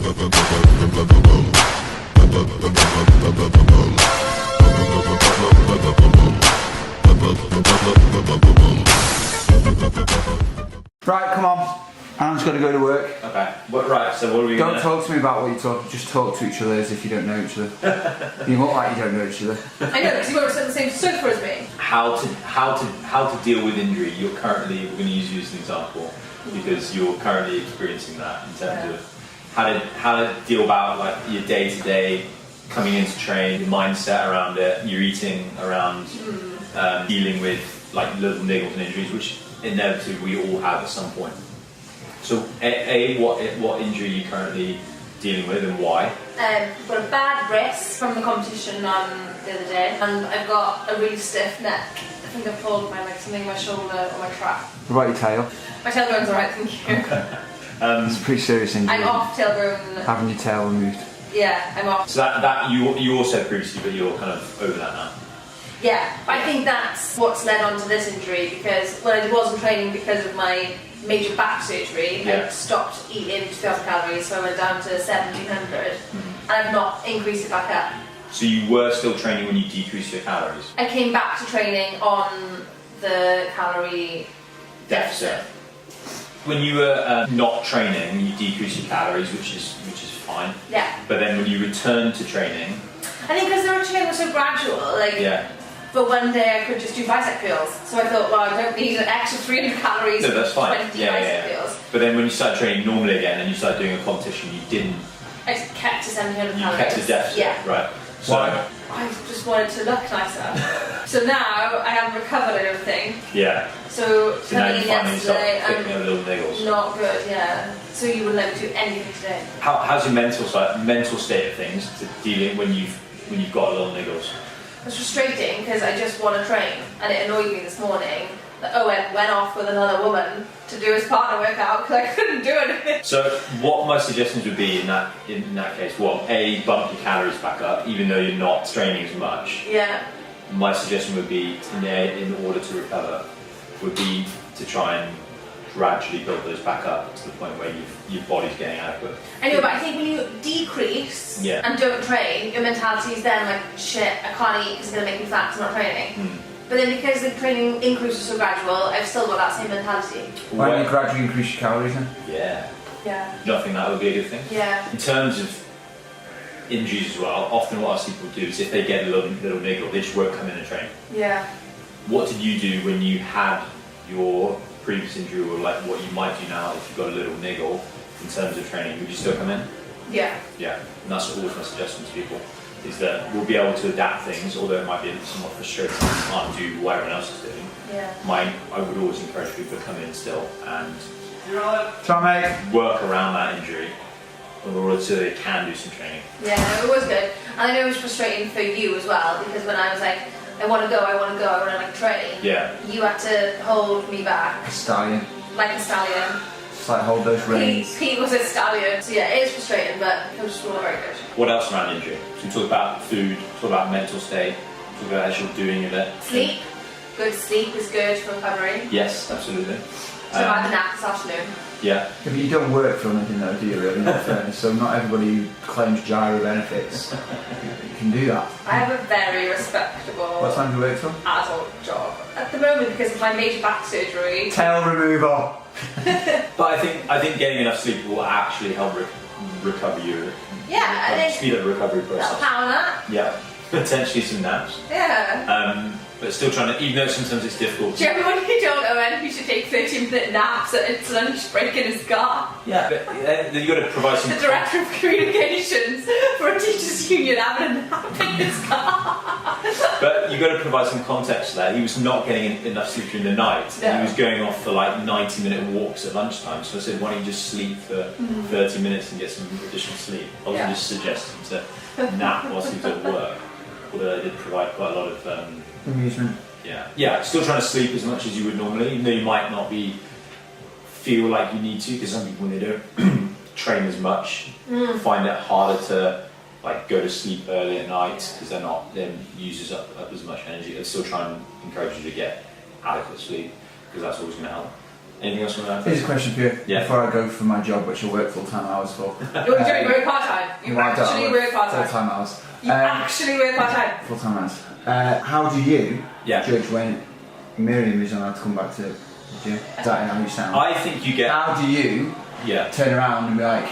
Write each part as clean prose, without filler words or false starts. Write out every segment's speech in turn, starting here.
Right, come on. I'm just going to go to work. Okay. Right, so what are we Don't gonna... talk to me about what you talk, just talk to each other as if you don't know each other. You look like you don't know each other. I know, because you won't sit on the same sofa as me. How to deal with injury. We're going to use you as an example because you're currently experiencing that in terms of how to deal about like your day-to-day coming into train, your mindset around it, your eating around dealing with like little niggles and injuries, which inevitably we all have at some point. So, what injury are you currently dealing with and why? I've got a bad wrist from the competition the other day, and I've got a really stiff neck. I think I've pulled something in my shoulder or my trap. What about your tail? My tailbone's alright, thank you. Okay. It's a pretty serious injury. I'm off tailbone. Having your tail removed. Yeah, I'm off. So that you also previously, but you're kind of over that now. Yeah, I think that's what's led on to this injury, because when I wasn't training because of my major back surgery, I stopped eating 2,000 calories, so I went down to 1,700, and I've not increased it back up. So you were still training when you decreased your calories? I came back to training on the calorie deficit. When you were not training, you decreased your calories, which is fine. Yeah. But then when you returned to training, I think because the training was so gradual, but one day I could just do bicep curls. So I thought, well, I don't need an extra 300 calories. No, that's fine. 20 bicep curls. But then when you started training normally again and you started doing a competition, you didn't. I just kept to 700 You calories. kept the deficit. Yeah. Right. So I just wanted to look nicer. So now I have recovered everything. yeah. So Now coming you in find yourself yesterday, picking up little niggles. not good, yeah. So you wouldn't let me do anything today. How's your mental state of things to dealing when you've got little niggles? It's frustrating because I just want to train, and it annoyed me this morning that Owen went off with another woman to do his partner workout because I couldn't do anything. So what my suggestions would be in that case, well, A, bump your calories back up, even though you're not training as much. Yeah. My suggestion would be, in order to recover, would be to try and gradually build those back up to the point where your body's getting adequate. I know, but I think when you decrease and don't train, your mentality is then like, shit, I can't eat because it's going to make me fat because I'm not training. But then because the training increase is so gradual, I've still got that same mentality. Why don't you gradually increase your calories then? Yeah. Yeah. Do you not think that would be a good thing? Yeah. In terms of injuries as well, often what I see people do is if they get a little niggle, they just won't come in and train. Yeah. What did you do when you had your previous injury, or like what you might do now if you've got a little niggle in terms of training? Would you still come in? Yeah. Yeah. And that's always my suggestion to people, is that we'll be able to adapt things, although it might be somewhat frustrating if you can't do what everyone else is doing. Yeah. I would always encourage people to come in still and Try, mate. work around that injury in order so they can do some training. Yeah, it was good. And I know it was frustrating for you as well, because when I was like, I want to go, I want to like train, you had to hold me back. A stallion. Like a stallion. It's like hold those reins. Pete was a stallion. So yeah, it is frustrating, but it was all very good. What else around injury? So we talk about food, talk about mental state, talk about actual doing of it. Sleep. Good sleep is good for recovery. Yes, absolutely. So I had a nap this afternoon. Yeah. Yeah, but you don't work for anything though, do you really, in all fairness? So not everybody who claims gyro benefits can do that. I have a very respectable What time do you work till? adult job. At the moment, because of my major back surgery. Tail removal! But I think getting enough sleep will actually help recover you. Yeah, I think speed up the recovery process. a power nap. Yeah. Potentially some naps. Yeah. But still trying to, even though sometimes it's difficult. Do you ever want to told Owen he should take 30-minute naps at his lunch break in his car? Yeah, but you've got to provide some... The Director of Communications for a teachers' union having a nap in his car. But you've got to provide some context there. He was not getting enough sleep during the night. No. He was going off for like 90-minute walks at lunchtime. So I said, why don't you just sleep for 30 minutes and get some additional sleep? I wasn't just suggesting to nap whilst he was at work. Although I did provide quite a lot of... amusement. Yeah, still trying to sleep as much as you would normally, even though you might not feel like you need to, because some people, when they don't train as much, find it harder to like go to sleep early at night because they're not then uses up as much energy. I'd still try and encourage you to get adequate sleep because that's always going to help. Anything else you want to add? Here's a question for you. Yeah. Before I go for my job, which I work full-time hours for. You work part-time. You Well, I don't actually work part-time. Full-time hours. You actually work part-time. Full-time hours. How do you Yeah. judge when Miriam is allowed to come back to the gym? Is that how you sound? I think you get. How do you Yeah. turn around and be like,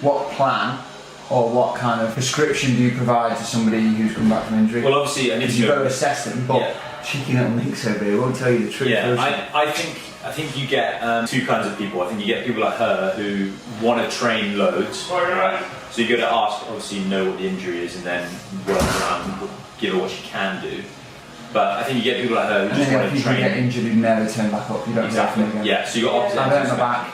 what plan or what kind of prescription do you provide to somebody who's come back from injury? Well, obviously, I need Because to you've know. got to assess them, but Yeah. cheeky little links over here won't tell you the truth. Yeah, will she? I think you get two kinds of people. I think you get people like her who want to train loads, right? So you got to ask, obviously, know what the injury is, and then work around, give her what she can do. But I think you get people like her who And just then you want have to people who get train. injured who never turn back up. You don't Exactly. hear from them again. Yeah. So you got opposite. I've hurt ends my of back.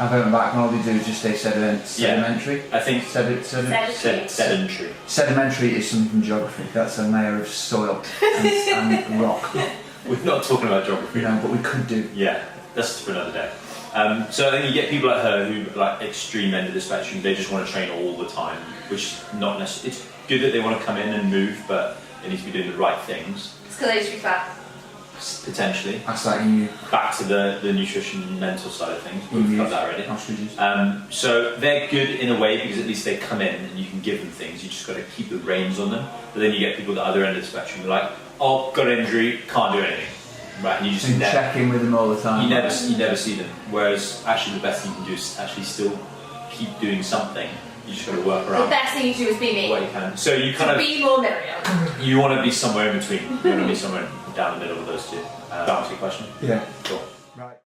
I've hurt my back, and all they do is just stay sedimentary. I think sedentary. Sedimentary is something from geography. That's a layer of soil and rock. We're not talking about geography. You know, but we could do. Yeah, that's for another day. So I think you get people like her who like extreme end of the spectrum. They just want to train all the time, which not necessarily. It's good that they want to come in and move, but they need to be doing the right things. It's because I used to be fat. Potentially. That's like you. Back to the nutrition and mental side of things. We've got that already. Ostriches. So they're good in a way because at least they come in and you can give them things. You just got to keep the reins on them. But then you get people at the other end of the spectrum who are like, oh, got an injury, can't do anything. Right, and you just And check in with them all the time. you never see them. Whereas actually the best thing you can do is actually still keep doing something. You just got to work The around best thing you do is be me. what you can. So you To kind of be more Miriam. you want to be somewhere in between. You want to be somewhere down the middle of those two. To answer your question. Yeah. Cool.